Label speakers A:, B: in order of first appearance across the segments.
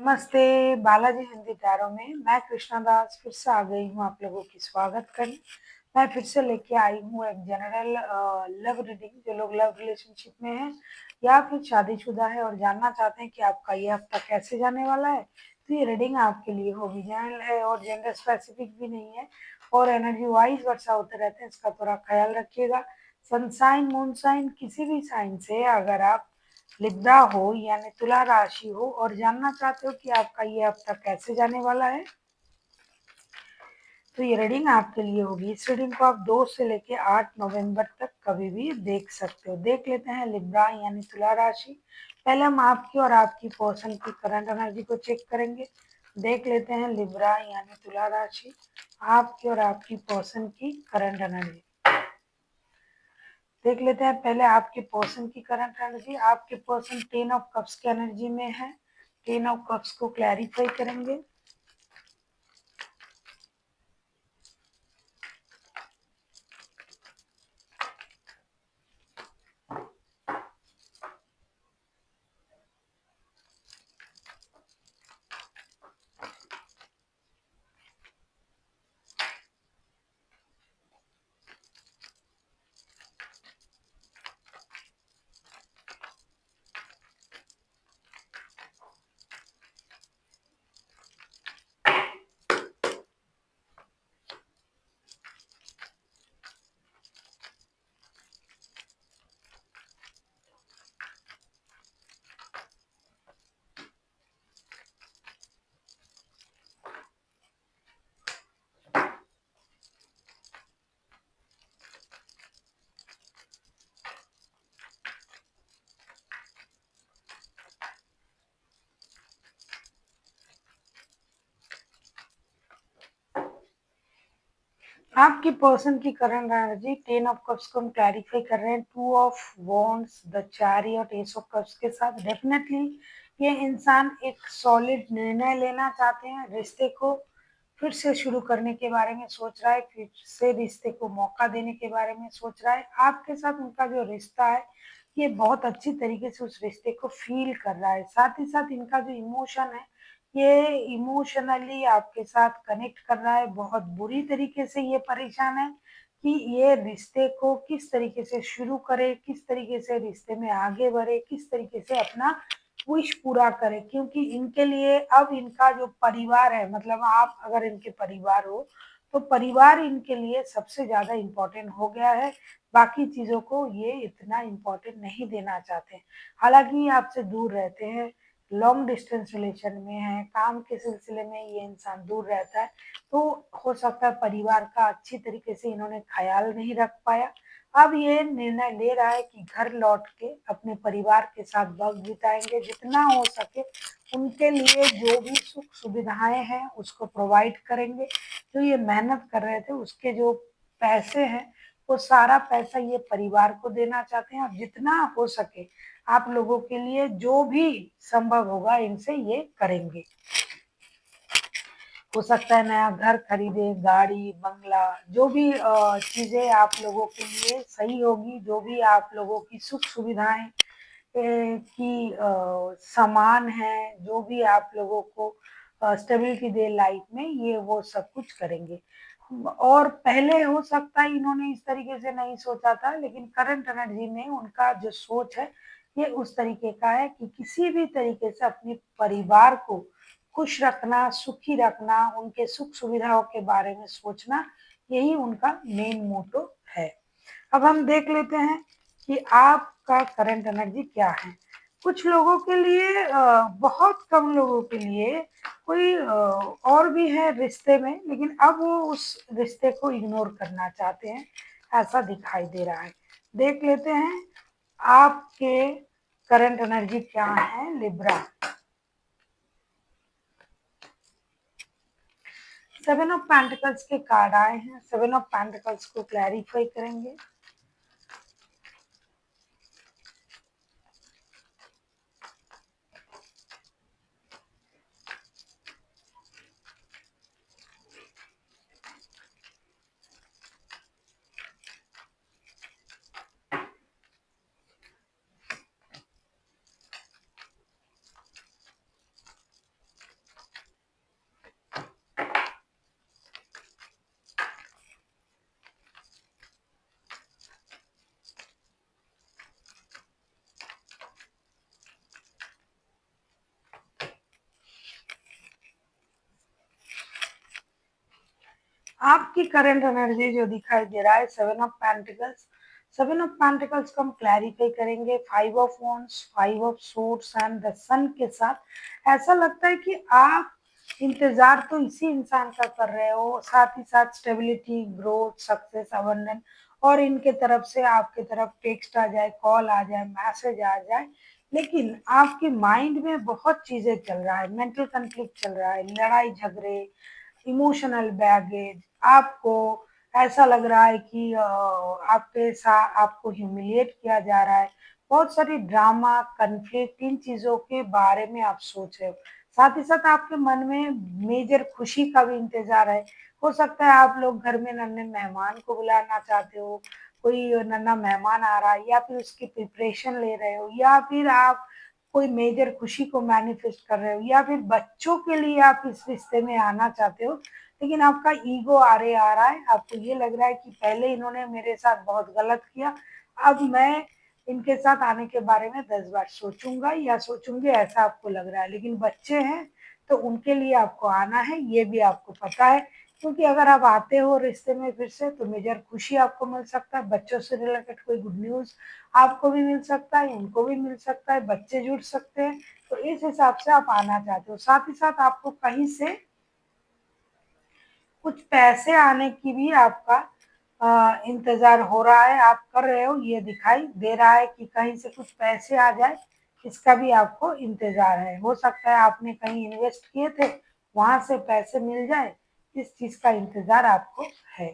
A: नमस्ते। बालाजी हिंदी टैरो में मैं कृष्णा दास फिर से आ गई हूँ आप लोगों की स्वागत करने। मैं फिर से लेके आई हूँ एक जनरल लव रीडिंग। जो लोग लव रिलेशनशिप में हैं या फिर शादीशुदा है और जानना चाहते हैं कि आपका ये हफ्ता कैसे जाने वाला है, तो ये रीडिंग आपके लिए होगी। जनरल है और जेंडर स्पेसिफिक भी नहीं है और एनर्जी वाइज वर्षा होते रहते हैं, इसका थोड़ा ख्याल रखिएगा। सनसाइन मूनसाइन किसी भी साइन से अगर आप लिब्रा हो यानी तुला राशि हो और जानना चाहते हो कि आपका ये हफ्ता कैसे जाने वाला है, तो ये रीडिंग आपके लिए होगी। इस रीडिंग को आप 2 से लेके 8 नवंबर तक कभी भी देख सकते हो। देख लेते हैं लिब्रा यानी तुला राशि। पहले हम आपकी और आपकी पर्सन की करंट एनर्जी को चेक करेंगे। देख लेते हैं लिब्रा यानी तुला राशि, आपकी और आपकी पर्सन की करंट एनर्जी देख लेते हैं। पहले आपके पर्सन की करंट एनर्जी। आपके पर्सन 10 ऑफ कप्स की एनर्जी में है। 10 ऑफ कप्स को क्लैरिफाई करेंगे। आपकी पर्सन की करंट एनर्जी 10 ऑफ कप्स को हम क्लैरिफाई कर रहे हैं 2 of wands, the chariot, S of cups के साथ। डेफिनेटली ये इंसान एक सॉलिड निर्णय लेना चाहते हैं। रिश्ते को फिर से शुरू करने के बारे में सोच रहा है, फिर से रिश्ते को मौका देने के बारे में सोच रहा है। आपके साथ उनका जो रिश्ता है ये बहुत अच्छी तरीके से उस रिश्ते को फील कर रहा है। साथ ही साथ इनका जो इमोशन है ये इमोशनली आपके साथ कनेक्ट कर रहा है। बहुत बुरी तरीके से ये परेशान है कि ये रिश्ते को किस तरीके से शुरू करे, किस तरीके से रिश्ते में आगे बढ़े, किस तरीके से अपना विश पूरा करे। क्योंकि इनके लिए अब इनका जो परिवार है, मतलब आप अगर इनके परिवार हो तो परिवार इनके लिए सबसे ज्यादा इम्पोर्टेंट हो गया है। बाकी चीजों को ये इतना इम्पोर्टेंट नहीं देना चाहते। हालांकि ये आपसे दूर रहते हैं, लॉन्ग डिस्टेंस रिलेशन में है, काम के सिलसिले में ये इंसान दूर रहता है, तो हो सकता है परिवार का अच्छी तरीके से इन्होंने ख्याल नहीं रख पाया। अब ये निर्णय ले रहा है कि घर लौट के अपने परिवार के साथ वक्त बिताएंगे, जितना हो सके उनके लिए जो भी सुख सुविधाएं हैं उसको प्रोवाइड करेंगे। जो ये मेहनत कर रहे थे उसके जो पैसे हैं वो सारा पैसा ये परिवार को देना चाहते हैं और जितना हो सके आप लोगों के लिए जो भी संभव होगा इनसे ये करेंगे। हो सकता है नया घर खरीदे, गाड़ी बंगला, जो भी चीजें आप लोगों के लिए सही होगी, जो भी आप लोगों की सुख सुविधाएं की सामान है, जो भी आप लोगों को स्टेबिलिटी दे लाइफ में, ये वो सब कुछ करेंगे। और पहले हो सकता है इन्होंने इस तरीके से नहीं सोचा था, लेकिन करंट एनर्जी में उनका जो सोच है ये उस तरीके का है कि किसी भी तरीके से अपने परिवार को खुश रखना, सुखी रखना, उनके सुख सुविधाओं के बारे में सोचना, यही उनका मेन मोटो है। अब हम देख लेते हैं कि आपका करंट एनर्जी क्या है। कुछ लोगों के लिए, बहुत कम लोगों के लिए कोई और भी है रिश्ते में, लेकिन अब वो उस रिश्ते को इग्नोर करना चाहते हैं, ऐसा दिखाई दे रहा है। देख लेते हैं आपके करंट एनर्जी क्या है लिब्रा। 7 ऑफ पेंटिकल्स के कार्ड आए हैं। 7 ऑफ पेंटिकल्स को क्लैरिफाई करेंगे। आपकी करंट एनर्जी जो दिखाई दे रहा है 7 ऑफ पेंटिकल्स। 7 ऑफ पेंटिकल्स को हम क्लैरिफाई करेंगे 5 of wands, 5 of swords and the sun के साथ। ऐसा लगता है कि आप इंतजार तो इसी इंसान का कर रहे हो, साथ ही साथ स्टेबिलिटी, ग्रोथ, सक्सेस, अबंडेंस, और इनके तरफ से आपके तरफ टेक्स्ट आ जाए, कॉल आ जाए, मैसेज आ जाए, लेकिन आपके माइंड में बहुत चीजें चल रहा है, मेंटल कन्फ्लिक्ट चल रहा है, लड़ाई झगड़े, इमोशनल बैगेज। आपको ऐसा लग रहा है कि आपके साथ आपको ह्यूमिलिएट किया जा रहा है। बहुत सारी ड्रामा, कन्फ्लिक्ट, इन चीजों के बारे में आप सोच रहे हो। साथ ही साथ आपके मन में मेजर खुशी का भी इंतजार है। हो सकता है आप लोग घर में नन्हे मेहमान को बुलाना चाहते हो, कोई नन्हा मेहमान आ रहा है, या फिर उसकी प्रिपरेशन ले रहे हो, या फिर आप कोई मेजर खुशी को मैनिफेस्ट कर रहे हो, या फिर बच्चों के लिए आप इस रिश्ते में आना चाहते हो, लेकिन आपका ईगो आरे आ रहा है। आपको ये लग रहा है कि पहले इन्होंने मेरे साथ बहुत गलत किया, अब मैं इनके साथ आने के बारे में 10 बार सोचूंगा या सोचूंगी, ऐसा आपको लग रहा है। लेकिन बच्चे हैं तो उनके लिए आपको आना है, ये भी आपको पता है, क्योंकि अगर आप आते हो रिश्ते में फिर से तो मेजर खुशी आपको मिल सकता है, बच्चों से रिलेटेड कोई गुड न्यूज आपको भी मिल सकता है, उनको भी मिल सकता है, बच्चे जुड़ सकते हैं। तो इस हिसाब से आप आना चाहते हो। साथ ही साथ आपको कहीं से कुछ पैसे आने की भी आपका इंतजार हो रहा है, आप कर रहे हो, ये दिखाई दे रहा है कि कहीं से कुछ पैसे आ जाए, इसका भी आपको इंतजार है। हो सकता है आपने कहीं इन्वेस्ट किए थे, वहां से पैसे मिल जाए, इस चीज का इंतजार आपको है।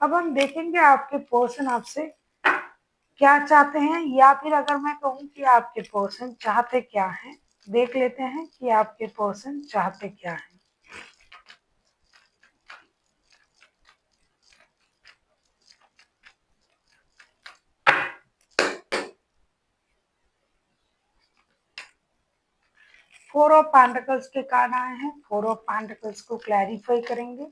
A: अब हम देखेंगे आपके पर्सन आपसे क्या चाहते हैं, या फिर अगर मैं कहूँ कि आपके पर्सन चाहते क्या हैं। देख लेते हैं कि आपके पर्सन चाहते क्या हैं। 4 ऑफ पेंटिकल्स के कार्ड आए हैं, 4 ऑफ पेंटिकल्स को क्लैरिफाई करेंगे।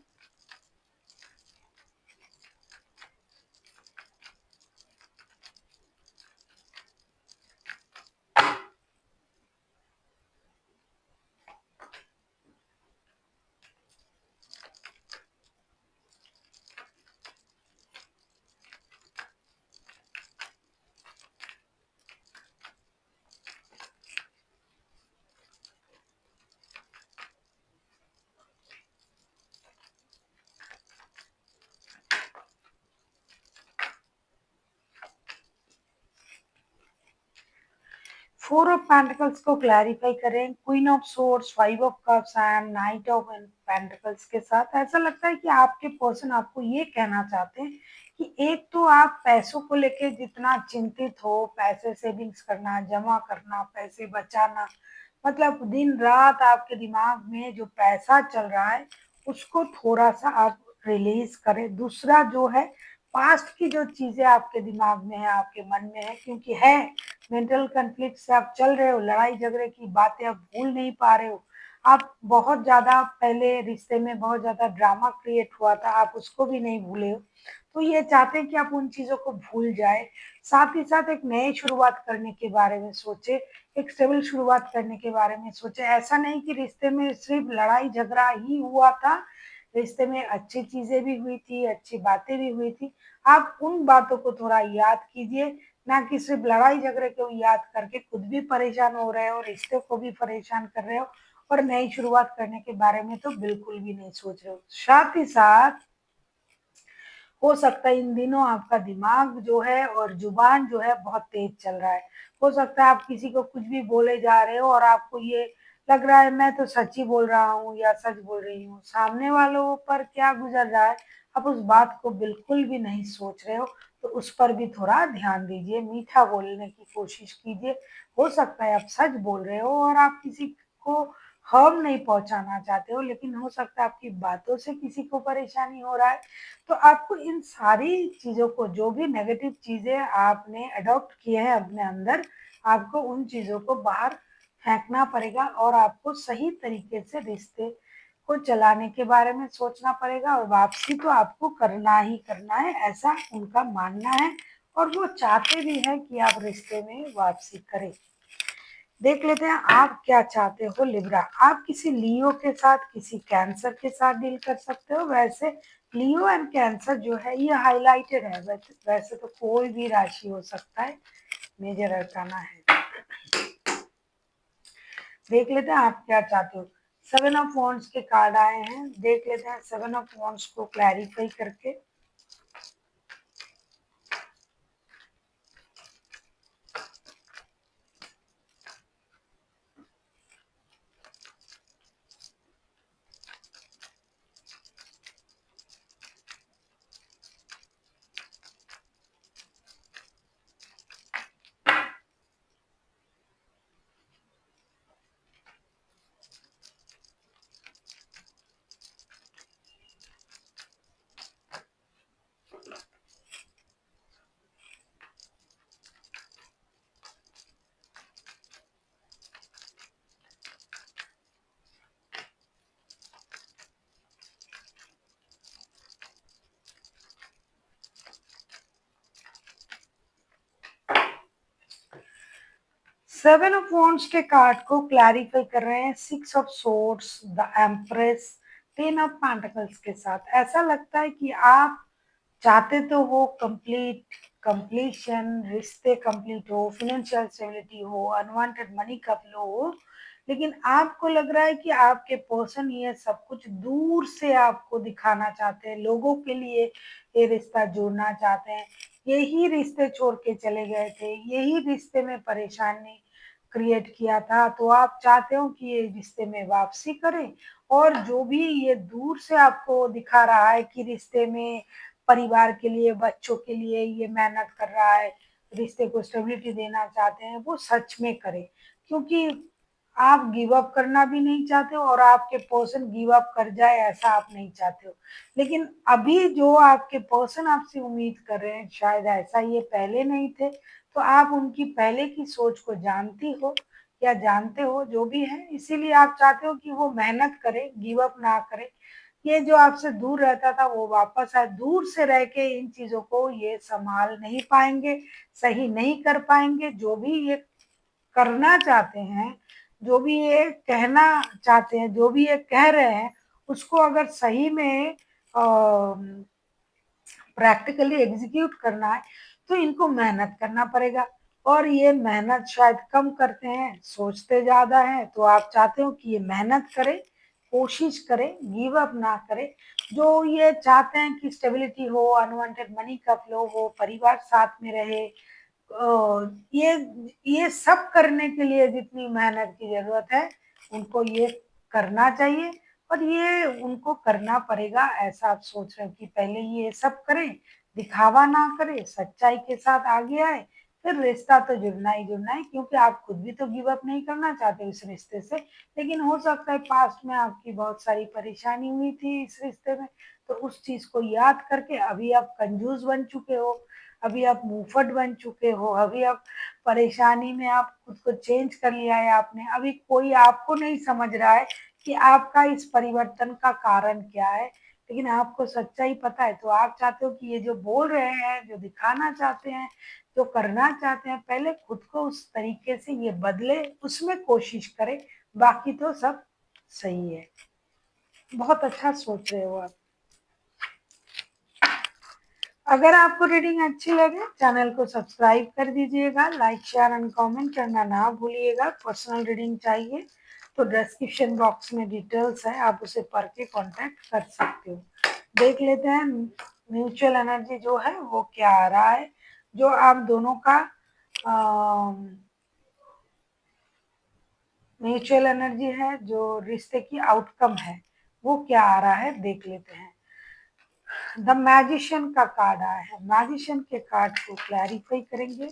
A: फोर ऑफ पेंटिकल्स को क्लैरिफाई करें queen of swords, 5 of cups and night of pentacles के साथ। ऐसा लगता है कि आपके पर्सन आपको ये कहना चाहते हैं कि एक तो आप पैसों को लेके जितना चिंतित हो, पैसे सेविंग्स करना, जमा करना, पैसे बचाना, मतलब दिन रात आपके दिमाग में जो पैसा चल रहा है उसको थोड़ा सा आप रिलीज करें। दूसरा जो है, पास्ट की जो चीजें आपके दिमाग में है, आपके मन में है, क्योंकि है मेंटल कन्फ्लिक्ट से आप चल रहे हो, लड़ाई झगड़े की बातें आप भूल नहीं पा रहे हो। आप बहुत ज्यादा पहले रिश्ते में बहुत ज्यादा ड्रामा क्रिएट हुआ था, आप उसको भी नहीं भूले हो। तो ये चाहते हैं कि आप उन चीजों को भूल जाए। साथ ही साथ एक नई शुरुआत करने के बारे में सोचे, एक स्टेबल शुरुआत करने के बारे में सोचे। ऐसा नहीं कि रिश्ते में सिर्फ लड़ाई झगड़ा ही हुआ था, रिश्ते में अच्छी चीजें भी हुई थी, अच्छी बातें भी हुई थी। आप उन बातों को थोड़ा याद कीजिए, ना कि सिर्फ लड़ाई झगड़े को याद करके खुद भी परेशान हो रहे हो, रिश्ते को भी परेशान कर रहे हो, और नई शुरुआत करने के बारे में तो बिल्कुल भी नहीं सोच रहे हो। साथ ही साथ हो सकता है इन दिनों आपका दिमाग जो है और जुबान जो है बहुत तेज चल रहा है। हो सकता है आप किसी को कुछ भी बोले जा रहे हो और आपको ये लग रहा है मैं तो सच ही बोल रहा हूँ या सच बोल रही हूँ, सामने वालों पर क्या गुजर रहा है आप उस बात को बिल्कुल भी नहीं सोच रहे हो। तो उस पर भी थोड़ा ध्यान दीजिए, मीठा बोलने की कोशिश कीजिए। हो सकता है आप सच बोल रहे हो और आप किसी को हार्म नहीं पहुंचाना चाहते हो, लेकिन हो सकता है आपकी बातों से किसी को परेशानी हो रहा है। तो आपको इन सारी चीज़ों को, जो भी नेगेटिव चीज़ें आपने अडॉप्ट किए हैं अपने अंदर, आपको उन चीज़ों को बाहर फेंकना पड़ेगा और आपको सही तरीके से रिश्ते को चलाने के बारे में सोचना पड़ेगा। और वापसी तो आपको करना ही करना है, ऐसा उनका मानना है, और वो चाहते भी हैं कि आप रिश्ते में वापसी करें। देख लेते हैं आप क्या चाहते हो लिब्रा। आप किसी लियो के साथ, किसी कैंसर के साथ डील कर सकते हो। वैसे लियो एंड कैंसर जो है ये हाईलाइटेड है, वैसे तो कोई भी राशि हो सकता है, मेजर अरकाना है। देख लेते हैं आप क्या चाहते हो। सेवन ऑफ वॉन्ड्स के कार्ड आए हैं, देख लेते हैं सेवन ऑफ वॉन्ड्स को क्लैरिफाई करके। 7 ऑफ वॉन्ड्स के कार्ड को क्लैरिफाई कर रहे हैं 6 of swords, the empress, 10 of pentacles के साथ। ऐसा लगता है कि आप चाहते तो हो कंप्लीशन, रिश्ते कंप्लीट हो, फाइनेंशियल स्टेबिलिटी हो, अनवांटेड मनी का फ्लो हो, लेकिन आपको लग रहा है कि आपके पर्सन ये सब कुछ दूर से आपको दिखाना चाहते हैं, लोगों के लिए ये रिश्ता जोड़ना चाहते हैं। यही रिश्ते छोड़ के चले गए थे, यही रिश्ते में परेशानी क्रिएट किया था, तो आप चाहते हो कि ये रिश्ते में वापसी करें। और जो भी ये दूर से आपको दिखा रहा है कि रिश्ते में परिवार के लिए, बच्चों के लिए ये मेहनत कर रहा है, रिश्ते को स्टेबिलिटी देना चाहते हैं, वो सच में करें। क्योंकि आप गिव अप करना भी नहीं चाहते हो और आपके पर्सन गिव अप कर जाए ऐसा आप नहीं चाहते हो। लेकिन अभी जो आपके पर्सन आपसे उम्मीद कर रहे हैं, शायद ऐसा ये पहले नहीं थे, तो आप उनकी पहले की सोच को जानती हो या जानते हो, जो भी है, इसीलिए आप चाहते हो कि वो मेहनत करे, गिव अप ना करे। ये जो आपसे दूर रहता था वो वापस आए। दूर से रह के इन चीजों को ये संभाल नहीं पाएंगे, सही नहीं कर पाएंगे। जो भी ये करना चाहते हैं, जो भी ये कहना चाहते हैं, जो भी ये कह रहे हैं, उसको अगर सही में प्रैक्टिकली एग्जीक्यूट करना है तो इनको मेहनत करना पड़ेगा। और ये मेहनत शायद कम करते हैं, सोचते ज्यादा हैं, तो आप चाहते हो कि ये मेहनत करे, कोशिश करे, गिव अप ना करे। जो ये चाहते हैं कि स्टेबिलिटी हो, अनवांटेड मनी का फ्लो हो, परिवार साथ में रहे, ये सब करने के लिए जितनी मेहनत की जरूरत है, उनको ये करना चाहिए। और ये उनको करना पड़ेगा, ऐसा आप सोच रहे हो कि पहले ये सब करें, दिखावा ना करें, सच्चाई के साथ आगे आए, फिर रिश्ता तो जुड़ना ही जुड़ना है। क्योंकि आप खुद भी तो गिव अप नहीं करना चाहते इस रिश्ते से। लेकिन हो सकता है पास्ट में आपकी बहुत सारी परेशानी हुई थी इस रिश्ते में, तो उस चीज को याद करके अभी आप कंजूस बन चुके हो, अभी आप मुंहफट बन चुके हो, अभी आप परेशानी में आप खुद को चेंज कर लिया है आपने। अभी कोई आपको नहीं समझ रहा है कि आपका इस परिवर्तन का कारण क्या है, लेकिन आपको सच्चाई पता है। तो आप चाहते हो कि ये जो बोल रहे हैं, जो दिखाना चाहते हैं, जो करना चाहते हैं, पहले खुद को उस तरीके से ये बदले, उसमें कोशिश करें। बाकी तो सब सही है। बहुत अच्छा सोच रहे हो आप। अगर आपको रीडिंग अच्छी लगे, चैनल को सब्सक्राइब कर दीजिएगा, लाइक शेयर एंड कमेंट करना ना भूलिएगा। पर्सनल रीडिंग चाहिए तो डिस्क्रिप्शन बॉक्स में डिटेल्स है, आप उसे पढ़ के कॉन्टैक्ट कर सकते हो। देख लेते हैं म्यूचुअल एनर्जी जो है वो क्या आ रहा है, जो आप दोनों का म्यूचुअल एनर्जी है, जो रिश्ते की आउटकम है, वो क्या आ रहा है देख लेते हैं। द मैजिशियन का कार्ड आया है, मैजिशियन के कार्ड को क्लैरिफाई करेंगे।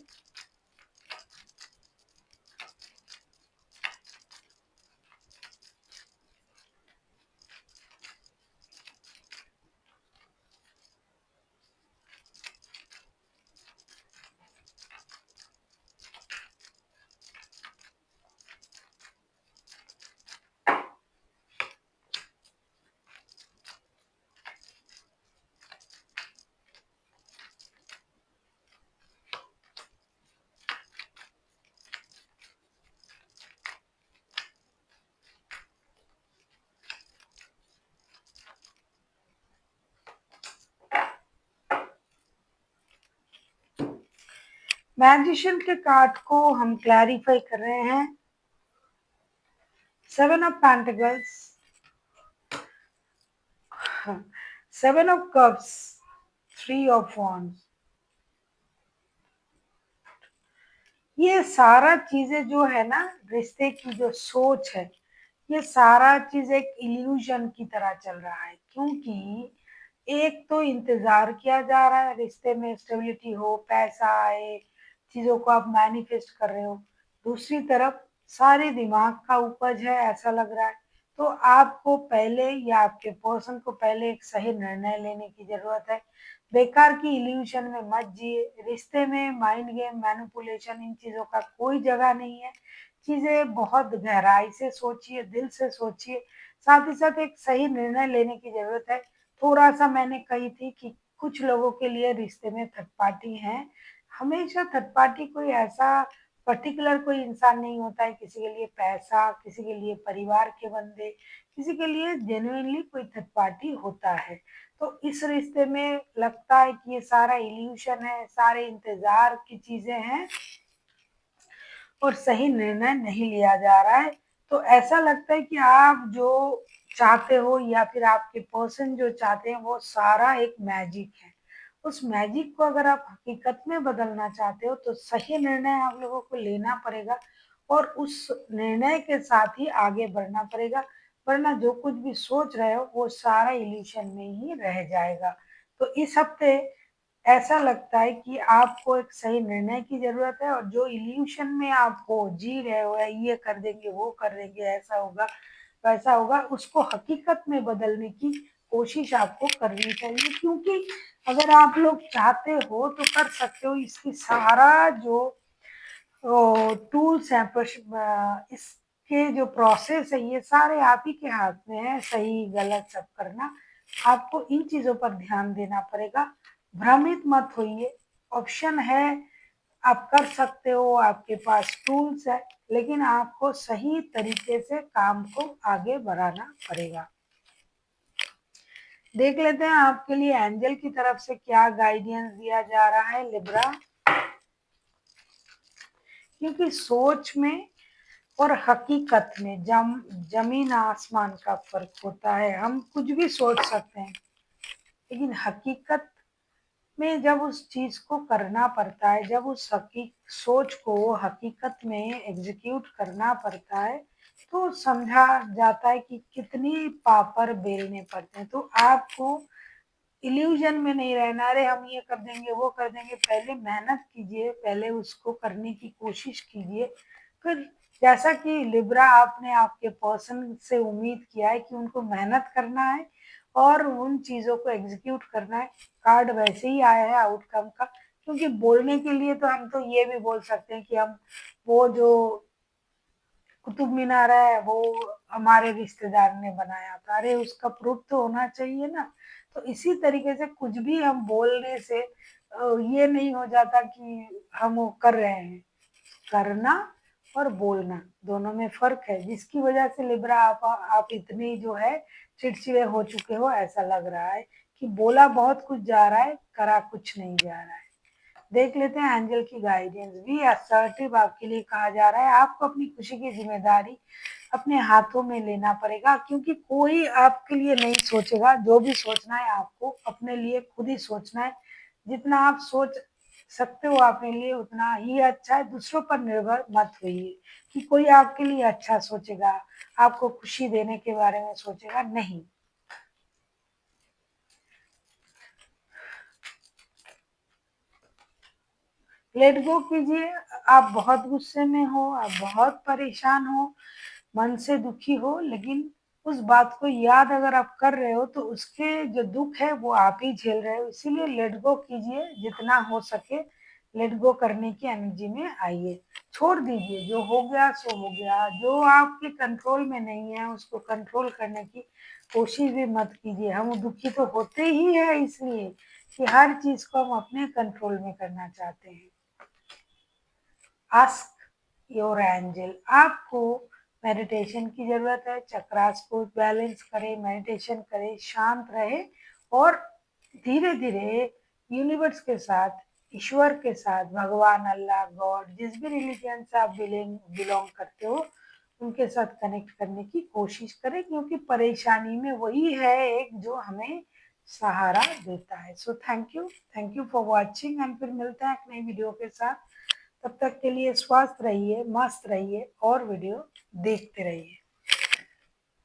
A: मैजिशियन के कार्ड को हम क्लैरिफाई कर रहे हैं। 7 of pentacles, 7 of cups, 3 of wands. ये सारा चीजें जो है ना, रिश्ते की जो सोच है, ये सारा चीज एक इल्यूजन की तरह चल रहा है। क्योंकि एक तो इंतजार किया जा रहा है रिश्ते में स्टेबिलिटी हो, पैसा आए, चीजों को आप मैनिफेस्ट कर रहे हो। दूसरी तरफ सारे दिमाग का उपज है ऐसा लग रहा है। तो आपको पहले या आपके पर्सन को पहले एक सही निर्णय लेने की जरूरत है। बेकार की इल्यूशन में मत जिए। रिश्ते में माइंड गेम, मैनिपुलेशन, इन चीजों का कोई जगह नहीं है। चीजें बहुत गहराई से सोचिए, दिल से सोचिए। साथ ही साथ एक सही निर्णय लेने की जरूरत है। थोड़ा सा मैंने कही थी कि कुछ लोगों के लिए रिश्ते में थर्ड पार्टी है। हमेशा थर्ड पार्टी कोई ऐसा पर्टिकुलर कोई इंसान नहीं होता है। किसी के लिए पैसा, किसी के लिए परिवार के बंदे, किसी के लिए जेन्युइनली कोई थर्ड पार्टी होता है। तो इस रिश्ते में लगता है कि ये सारा इल्यूशन है, सारे इंतजार की चीजें हैं और सही निर्णय नहीं लिया जा रहा है। तो ऐसा लगता है कि आप जो चाहते हो या फिर आपके पर्सन जो चाहते हैं वो सारा एक मैजिक है। उस मैजिक को अगर आप हकीकत में बदलना चाहते हो तो सही निर्णय आप लोगों को लेना पड़ेगा और उस निर्णय के साथ ही आगे बढ़ना पड़ेगा। वरना जो कुछ भी सोच रहे हो वो सारा इल्यूशन में ही रह जाएगा। तो इस हफ्ते ऐसा लगता है कि आपको एक सही निर्णय की जरूरत है और जो इल्यूशन में आप हो, जी रहे हो, ये कर देंगे, वो कर देंगे, ऐसा होगा, वैसा होगा, उसको हकीकत में बदलने की कोशिश आपको करनी चाहिए। क्योंकि अगर आप लोग चाहते हो तो कर सकते हो। इसकी सारा जो टूल्स हैं, इसके जो प्रोसेस है, ये सारे आप ही के हाथ में है। सही गलत सब करना, आपको इन चीजों पर ध्यान देना पड़ेगा। भ्रमित मत होइए। ऑप्शन है, आप कर सकते हो, आपके पास टूल्स है, लेकिन आपको सही तरीके से काम को आगे बढ़ाना पड़ेगा। देख लेते हैं आपके लिए एंजल की तरफ से क्या गाइडेंस दिया जा रहा है लिब्रा। क्योंकि सोच में और हकीकत में जमीन आसमान का फर्क होता है। हम कुछ भी सोच सकते हैं, लेकिन हकीकत में जब उस चीज को करना पड़ता है, जब उस सोच को हकीकत में एग्जीक्यूट करना पड़ता है, तो समझा जाता है कि कितनी पापड़ बेलने पड़ते हैं। तो आपको इल्यूजन में नहीं रहना, अरे हम ये कर देंगे, वो कर देंगे। पहले मेहनत कीजिए, पहले उसको करने की कोशिश कीजिए। फिर जैसा कि लिब्रा आपने आपके पर्सन से उम्मीद किया है कि उनको मेहनत करना है और उन चीज़ों को एग्जीक्यूट करना है। कार्ड वैसे ही आया है आउटकम का। क्योंकि बोलने के लिए तो हम तो ये भी बोल सकते हैं कि हम वो जो कुतुब मीनार है वो हमारे रिश्तेदार ने बनाया था, अरे उसका प्रूफ तो होना चाहिए ना। तो इसी तरीके से कुछ भी हम बोलने से ये नहीं हो जाता कि हम वो कर रहे हैं। करना और बोलना दोनों में फर्क है, जिसकी वजह से लिब्रा आप इतनी जो है चिड़चिड़े हो चुके हो। ऐसा लग रहा है कि बोला बहुत कुछ जा रहा है, करा कुछ नहीं जा रहा है। देख लेते हैं एंजल की गाइडेंस। भी असर्टिव आपके लिए कहा जा रहा है। आपको अपनी खुशी की जिम्मेदारी अपने हाथों में लेना पड़ेगा। क्योंकि कोई आपके लिए नहीं सोचेगा। जो भी सोचना है आपको अपने लिए खुद ही सोचना है। जितना आप सोच सकते हो अपने लिए उतना ही अच्छा है। दूसरों पर निर्भर मत होइए कि कोई आपके लिए अच्छा सोचेगा, आपको खुशी देने के बारे में सोचेगा, नहीं। लेट गो कीजिए। आप बहुत गुस्से में हो, आप बहुत परेशान हो, मन से दुखी हो, लेकिन उस बात को याद अगर आप कर रहे हो तो उसके जो दुख है वो आप ही झेल रहे हो। इसीलिए लेट गो कीजिए। जितना हो सके लेट गो करने की एनर्जी में आइए। छोड़ दीजिए, जो हो गया सो हो गया। जो आपके कंट्रोल में नहीं है उसको कंट्रोल करने की कोशिश भी मत कीजिए। हम दुखी तो होते ही है इसलिए कि हर चीज को हम अपने कंट्रोल में करना चाहते हैं। Ask your angel. आपको मेडिटेशन की जरूरत है। चक्रास को बैलेंस करें, मेडिटेशन करें, शांत रहे और धीरे धीरे यूनिवर्स के साथ ईश्वर के साथ, भगवान, अल्लाह, गॉड, जिस भी रिलीजन से आप बिलोंग करते हो, उनके साथ कनेक्ट करने की कोशिश करें, क्योंकि परेशानी में वही है एक जो हमें सहारा देता है। So thank you for watching, and फिर मिलते हैं एक नई वीडियो के साथ। तब तक के लिए स्वस्थ रहिए, मस्त रहिए और वीडियो देखते रहिए।